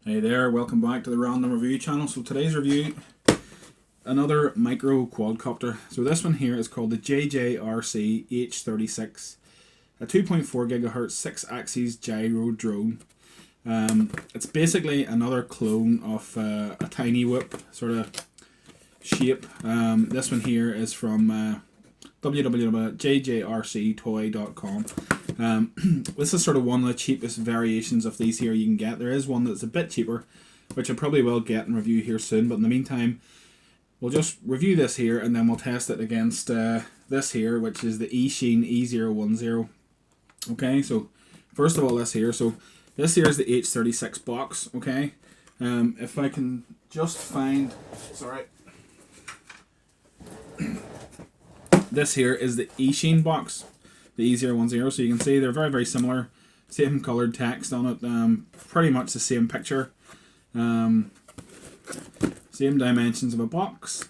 Hey there, welcome back to the Random Review channel. So today's review, another micro quadcopter. So this one here is called the JJRC H36, a 2.4 gigahertz 6-axis gyro drone. It's basically another clone of a tiny whip sort of shape. This one here is from www.jjrctoy.com. This is sort of one of the cheapest variations of these here you can get. There is one that's a bit cheaper, which I probably will get and review here soon, but in the meantime we'll just review this here and then we'll test it against this here, which is the Eachine E010. Okay, so first of all this here, so this here is the H36 box. Okay, if I can just find, sorry, this here is the Eachine box, the E010, so you can see they're very, very similar. Same coloured text on it, pretty much the same picture. Same dimensions of a box.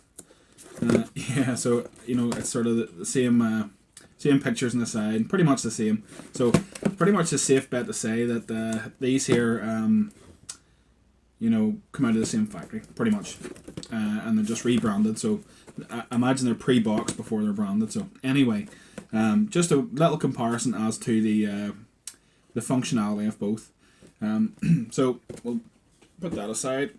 Yeah, so, you know, it's sort of the same same pictures on the side, pretty much the same. So, pretty much a safe bet to say that these here, you know, come out of the same factory, pretty much. And they're just rebranded, so I imagine they're pre-boxed before they're branded. So anyway, just a little comparison as to the functionality of both. So we'll put that aside.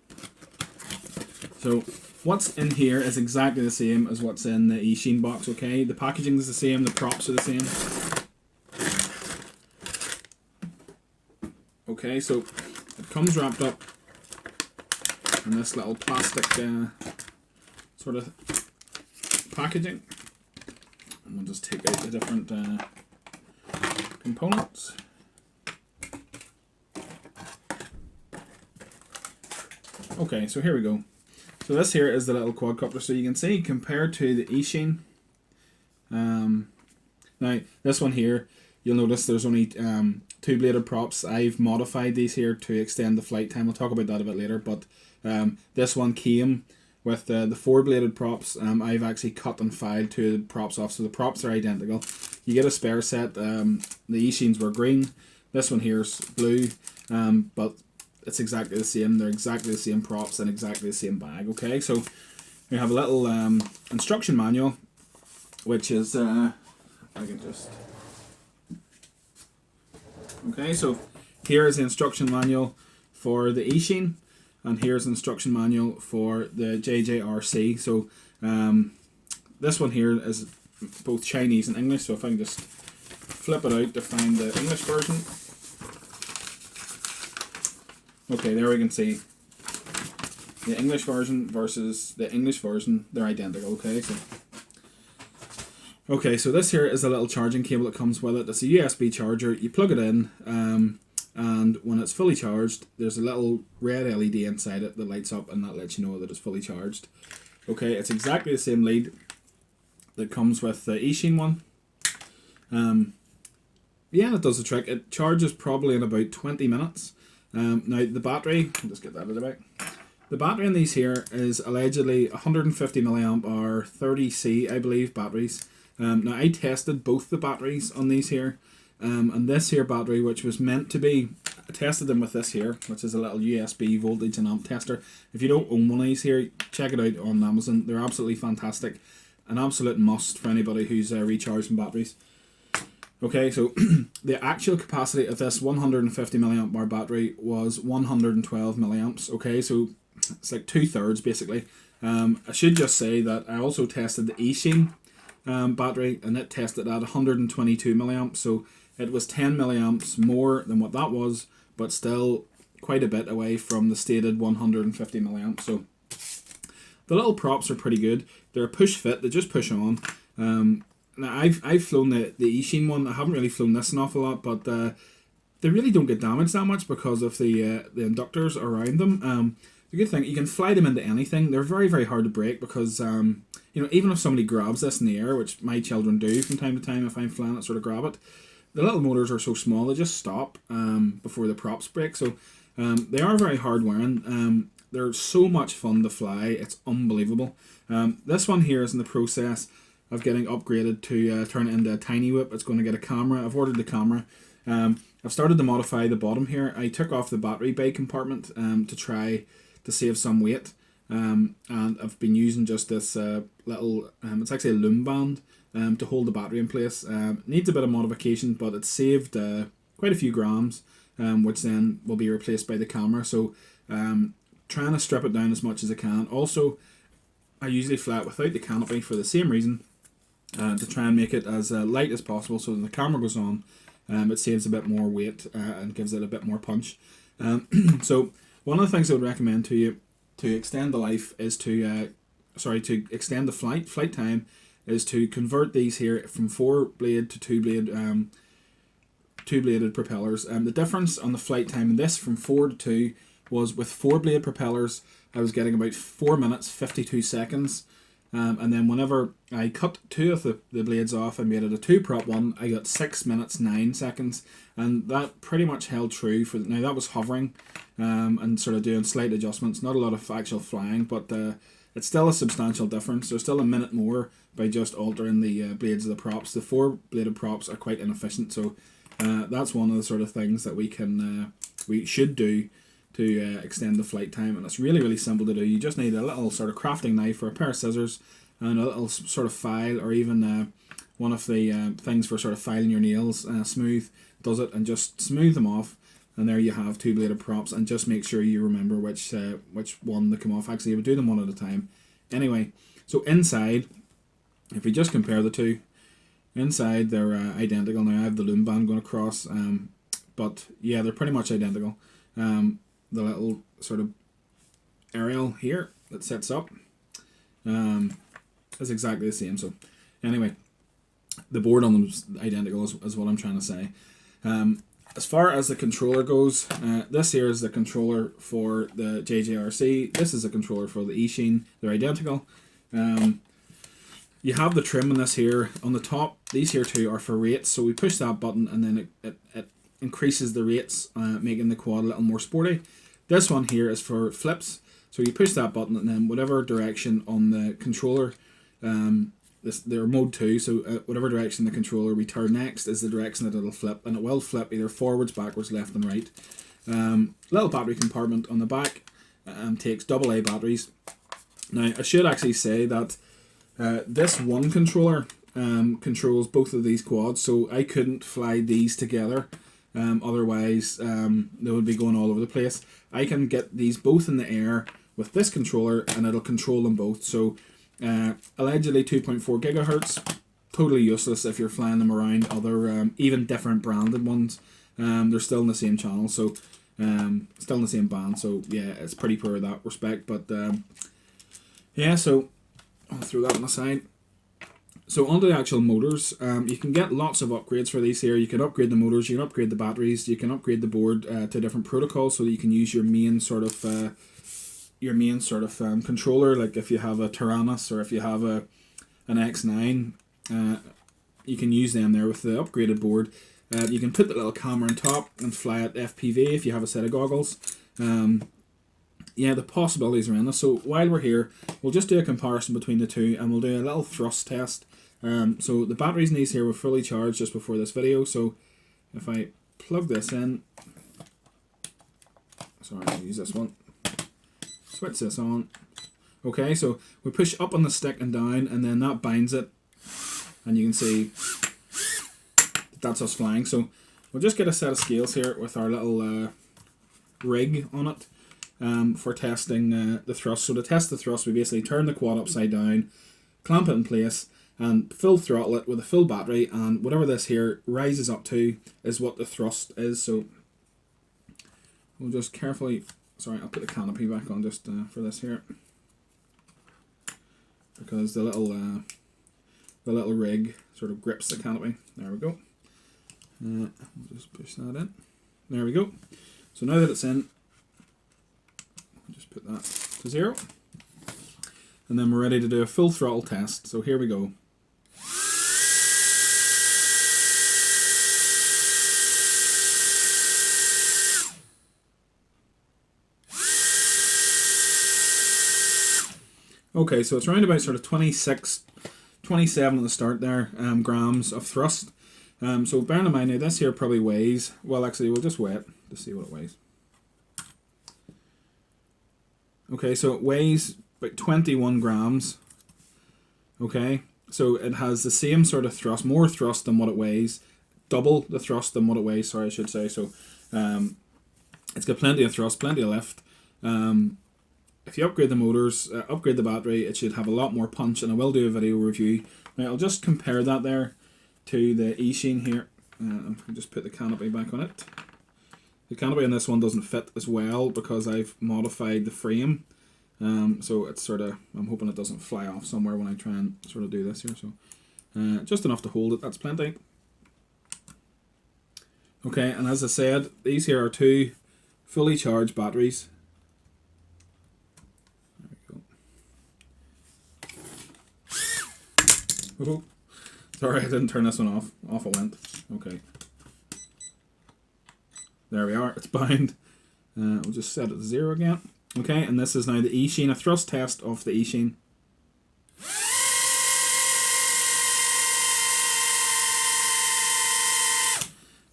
So what's in here is exactly the same as what's in the Eachine box. Okay, the packaging is the same, the props are the same. Okay, so it comes wrapped up in this little plastic sort of packaging, and we'll just take out the different components. Okay, so here we go. So this here is the little quadcopter. So you can see compared to the Eachine, now this one here, you'll notice there's only two bladed props. I've modified these here to extend the flight time. We'll talk about that a bit later, but this one came with the 4-bladed props. I've actually cut and filed 2 props off, so the props are identical. You get a spare set. The Eachines were green. This one here is blue, but it's exactly the same. They're exactly the same props and exactly the same bag. Okay, so we have a little instruction manual, which is I can just. Okay, so here is the instruction manual for the Eachine, and here's the instruction manual for the JJRC. So this one here is both Chinese and English, so if I can just flip it out to find the English version. Okay, there we can see the English version versus the English version. They're identical. Okay, so this here is a little charging cable that comes with it. It's a USB charger. You plug it in, and when it's fully charged, there's a little red LED inside it that lights up, and that lets you know that it's fully charged. Okay, it's exactly the same lead that comes with the Eachine one. Yeah, it does the trick. It charges probably in about 20 minutes. Now the battery, I'll just get that out of the way. The battery in these here is allegedly 150 milliamp hour 30C, I believe, batteries. Now I tested both the batteries on these here, and this here battery, which was meant to be, I tested them with this here, which is a little USB voltage and amp tester. If you don't own one of these here, check it out on Amazon. They're absolutely fantastic, an absolute must for anybody who's recharging batteries. Okay, so the actual capacity of this 150 milliamp hour battery was 112 milliamps. Okay, so it's like 2/3 basically. I should just say that I also tested the Eachine battery, and it tested at 122 milliamps, so it was 10 milliamps more than what that was, but still quite a bit away from the stated 150 milliamps. So the little props are pretty good. They're a push fit, they just push on. Now I've flown the Eachine one. I haven't really flown this an awful lot, but they really don't get damaged that much because of the inductors around them. The good thing, you can fly them into anything. They're very, very hard to break because you know, even if somebody grabs this in the air, which my children do from time to time, if I'm flying it, sort of grab it. The little motors are so small they just stop before the props break. So they are very hard wearing. They're so much fun to fly. It's unbelievable. This one here is in the process of getting upgraded to turn it into a tiny whip. It's going to get a camera. I've ordered the camera. I've started to modify the bottom here. I took off the battery bay compartment to try to save some weight, and I've been using just this little, it's actually a loom band to hold the battery in place. Needs a bit of modification, but it's saved quite a few grams, which then will be replaced by the camera. So trying to strip it down as much as I can. Also, I usually fly it without the canopy for the same reason, to try and make it as light as possible, so when the camera goes on, it saves a bit more weight and gives it a bit more punch. So one of the things I would recommend to you to extend the life is to extend the flight time, is to convert these here from 4-blade to 2-bladed propellers. The difference on the flight time in this from 4 to 2 was with 4-blade propellers I was getting about 4 minutes 52 seconds, and then whenever I cut 2 of the blades off and made it a 2-prop one, I got 6 minutes 9 seconds, and that pretty much held true for now. That was hovering and sort of doing slight adjustments, not a lot of actual flying, but it's still a substantial difference. There's still a minute more by just altering the blades of the props. The 4-bladed props are quite inefficient, so that's one of the sort of things that we should do to extend the flight time, and it's really simple to do. You just need a little sort of crafting knife or a pair of scissors and a little sort of file, or even one of the things for sort of filing your nails. Smooth does it, and just smooth them off, and there you have 2-bladed props. And just make sure you remember which one to come off. Actually, I would do them one at a time. Anyway, so inside, if we just compare the two, inside they're identical. Now I have the loom band going across, but yeah, they're pretty much identical. The little sort of aerial here that sets up is exactly the same. So anyway, the board on them is identical, is what I'm trying to say. As far as the controller goes, this here is the controller for the JJRC. This is a controller for the Eachine. They're identical. You have the trim in this here. On the top, these here two are for rates. So we push that button and then it increases the rates, making the quad a little more sporty. This one here is for flips. So you push that button and then whatever direction on the controller, they're mode 2, so whatever direction the controller we turn next is the direction that it'll flip, and it will flip either forwards, backwards, left and right. Little battery compartment on the back, takes AA batteries. Now I should actually say that this one controller controls both of these quads, so I couldn't fly these together. Otherwise they would be going all over the place. I can get these both in the air with this controller and it'll control them both. So allegedly 2.4 gigahertz, totally useless if you're flying them around other even different branded ones. They're still in the same channel, so still in the same band, so yeah, it's pretty poor in that respect. But yeah, so I'll throw that on the side. So onto the actual motors, you can get lots of upgrades for these here. You can upgrade the motors, you can upgrade the batteries, you can upgrade the board to different protocols, so that you can use your main sort of controller. Like if you have a Tyrannus or if you have an X9, you can use them there with the upgraded board. You can put the little camera on top and fly at FPV if you have a set of goggles. Yeah, the possibilities are endless. So while we're here, we'll just do a comparison between the two, and we'll do a little thrust test. So the batteries in these here were fully charged just before this video. So if I plug this in, sorry, I'll use this one. Switch this on. Okay, so we push up on the stick and down, and then that binds it, and you can see that's us flying. So we'll just get a set of scales here with our little rig on it for testing the thrust. So to test the thrust, we basically turn the quad upside down, clamp it in place, and full throttle it with a full battery, and whatever this here rises up to is what the thrust is. So we'll just carefully, sorry, I'll put the canopy back on just for this here, because the little rig sort of grips the canopy. There we go. We'll just push that in. There we go. So now that it's in, I'll just put that to 0. And then we're ready to do a full throttle test. So here we go. Okay, so it's around about sort of 26, 27 at the start there, grams of thrust. So bearing in mind now, this here probably weighs, well actually we'll just weigh it to see what it weighs. Okay, so it weighs about 21 grams. Okay, so it has the same sort of thrust, more thrust than what it weighs, double the thrust than what it weighs, sorry I should say. So it's got plenty of thrust, plenty of lift. If you upgrade the motors, upgrade the battery, it should have a lot more punch, and I will do a video review. Now I'll just compare that there to the E-Sheen here. I'll just put the canopy back on it. The canopy on this one doesn't fit as well because I've modified the frame. So it's sort of, I'm hoping it doesn't fly off somewhere when I try and sort of do this here. So just enough to hold it, that's plenty. Okay, and as I said, these here are two fully charged batteries. There we go. Oh, sorry, I didn't turn this one off. Off it went. Okay. There we are, it's bound. We'll just set it to 0 again. Okay, and this is now the E-Sheen, a thrust test of the E-Sheen.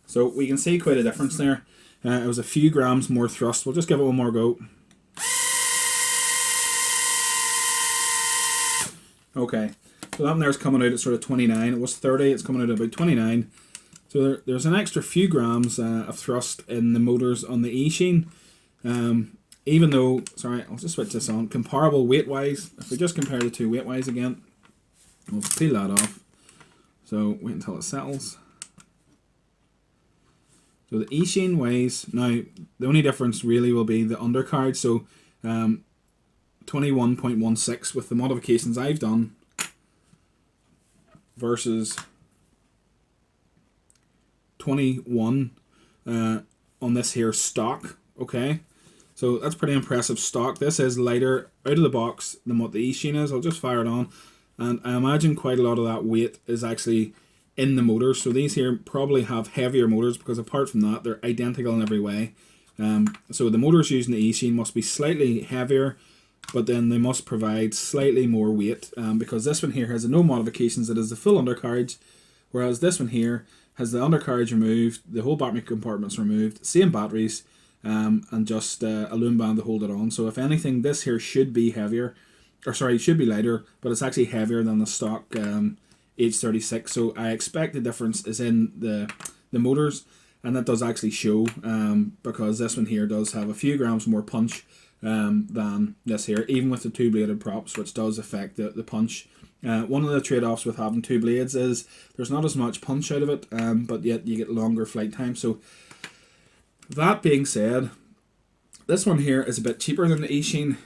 So we can see quite a difference there. It was a few grams more thrust. We'll just give it one more go. Okay, so that one there's coming out at sort of 29. It was 30, it's coming out at about 29. So there's an extra few grams of thrust in the motors on the E-Sheen. Even though, sorry, I'll just switch this on, comparable weight-wise, if we just compare the two weight-wise again, we'll peel that off. So wait until it settles. So the E-Sheen weighs, now the only difference really will be the undercarriage, so 21.16 with the modifications I've done versus 21 on this here stock, okay? So that's pretty impressive stock. This is lighter out of the box than what the E-Sheen is. I'll just fire it on. And I imagine quite a lot of that weight is actually in the motors. So these here probably have heavier motors because apart from that, they're identical in every way. So the motors using the E-Sheen must be slightly heavier, but then they must provide slightly more weight because this one here has no modifications. It is the full undercarriage, whereas this one here has the undercarriage removed, the whole battery compartment's removed, same batteries, and just a loom band to hold it on. So if anything, this here should be heavier, or sorry, it should be lighter, but it's actually heavier than the stock H36. So I expect the difference is in the motors, and that does actually show because this one here does have a few grams more punch than this here, even with the two bladed props, which does affect the punch. One of the trade-offs with having two blades is there's not as much punch out of it, but yet you get longer flight time. So that being said, this one here is a bit cheaper than the E-Sheen.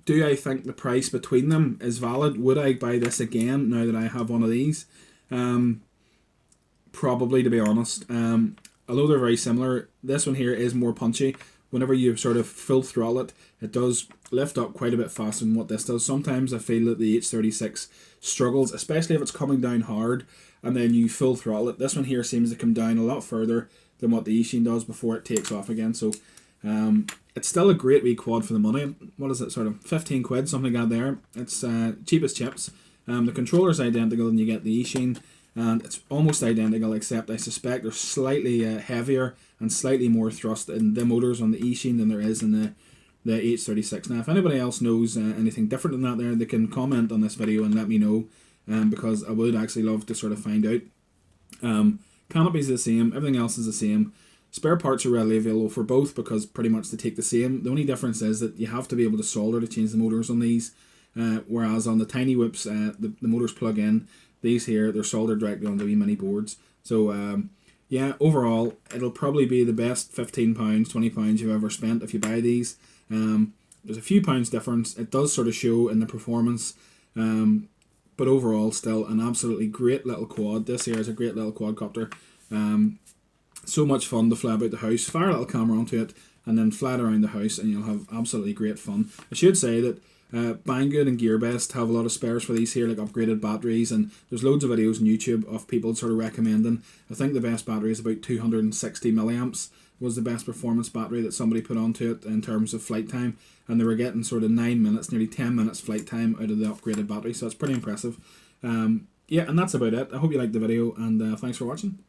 Do I think the price between them is valid? Would I buy this again now that I have one of these? Probably, to be honest. Although they're very similar, this one here is more punchy. Whenever you sort of full throttle it, it does lift up quite a bit faster than what this does. Sometimes I feel that the H36 struggles, especially if it's coming down hard and then you full throttle it. This one here seems to come down a lot further than what the E-Sheen does before it takes off again. So it's still a great wee quad for the money. What is it, sort of 15 quid, something like that there. It's cheap as chips. The controller's identical and you get the E-Sheen, and it's almost identical, except I suspect there's slightly heavier and slightly more thrust in the motors on the E-Sheen than there is in the H36. Now if anybody else knows anything different than that there, they can comment on this video and let me know, because I would actually love to sort of find out. Canopy's the same, everything else is the same. Spare parts are readily available for both because pretty much they take the same. The only difference is that you have to be able to solder to change the motors on these, whereas on the tiny whips, the motors plug in. These here, they're soldered directly onto wee mini boards. So yeah, overall, it'll probably be the best £15, £20 you've ever spent if you buy these. There's a few pounds difference. It does sort of show in the performance, but overall, still an absolutely great little quad. This here is a great little quadcopter. So much fun to fly about the house, fire a little camera onto it, and then fly it around the house, and you'll have absolutely great fun. I should say that Banggood and GearBest have a lot of spares for these here, like upgraded batteries, and there's loads of videos on YouTube of people sort of recommending. I think the best battery is about 260 milliamps was the best performance battery that somebody put onto it in terms of flight time, and they were getting sort of 9 minutes, nearly 10 minutes flight time out of the upgraded battery, so it's pretty impressive. yeah, and that's about it. I hope you liked the video, and thanks for watching.